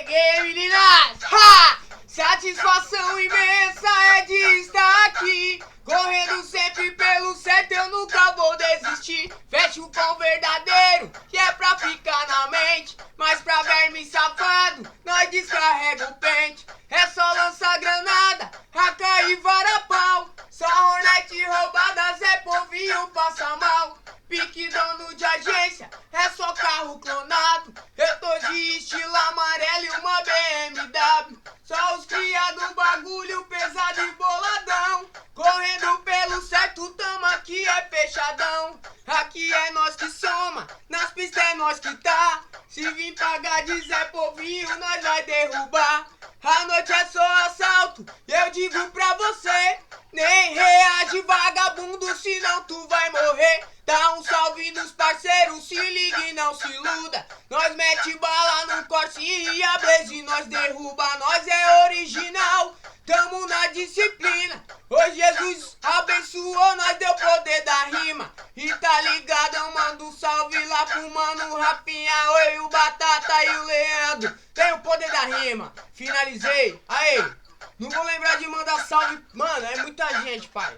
cheguei, meninas! Ha! Satisfação imensa é de estar aqui, correndo sempre pelo certo, eu nunca vou desistir. Fecho com o verdadeiro, que é pra ficar na mente, mas pra verme safado, nós descarrega o pente. É só lançar granada, raca e varapau, só hornet roubada, Zé Povinho passa mal. Pique dono de agência, é só carro clonado, eu tô de estilo amarelo e uma BMW. Só os cria do bagulho pesado e boladão, correndo pelo certo, tamo aqui é fechadão. Aqui é nós que soma, nas pistas é nós que tá, se vir pagar de Zé Povinho nós vai derrubar. A noite é só assalto, eu digo pra você, nem reage vagabundo, senão tu vai morrer. Dá um salve nos parceiros, se liga e não se iluda, nós mete bala no corte e a Blaze nós derruba. Nós é original, tamo na disciplina, hoje Jesus abençoou, nós deu poder da rima. E tá ligado, eu mando um salve lá pro mano Rafinha, oi o Batata e o Leandro, tem o poder da rima. Finalizei, aí, não vou lembrar de mandar salve, mano, é muita gente, pai.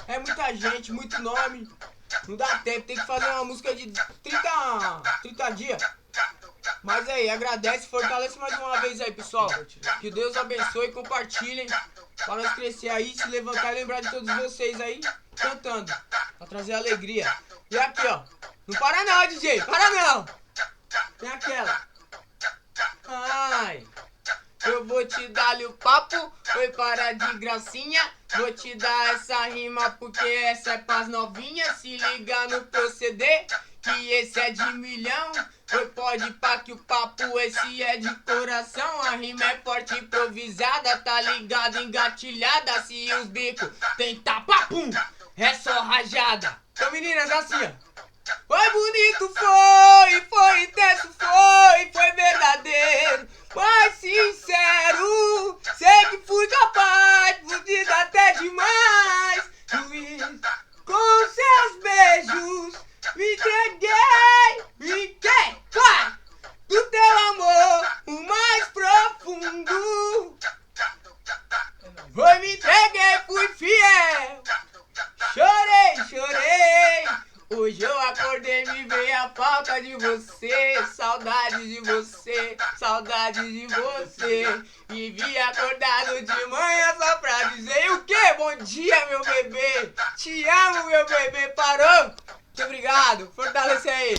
É muita gente, muito nome, não dá tempo, tem que fazer uma música de 30 dias. Mas aí, agradece, fortalece mais uma vez aí, pessoal. Que Deus abençoe e compartilhem pra nós crescer aí, se levantar e lembrar de todos vocês aí cantando, pra trazer alegria. E aqui, ó, não para não, DJ, para não. Tem aquela. Ai, eu vou te dar-lhe o papo, foi para de gracinha. Vou te dar essa rima porque essa é pras novinhas. Se liga no proceder, que esse é de milhão. Foi pode pá que o papo esse é de coração. A rima é forte, improvisada, tá ligado, engatilhada. Se os bicos tem tapa, pum, é só rajada. Então meninas, assim ó. Foi bonito, foi intenso, foi verdadeiro, mas sincero. Sei que fui capaz, fudido até demais. Juiz, com seus beijos, me entreguei, vai, do teu amor, o mais profundo. Foi, me entreguei, fui fiel, chorei. Hoje eu acordei, me veio a falta de você, saudade de você, saudade de você. Me vi acordado de manhã só pra dizer o quê? Bom dia, meu bebê, te amo, meu bebê, parou? Muito obrigado, fortalece aí.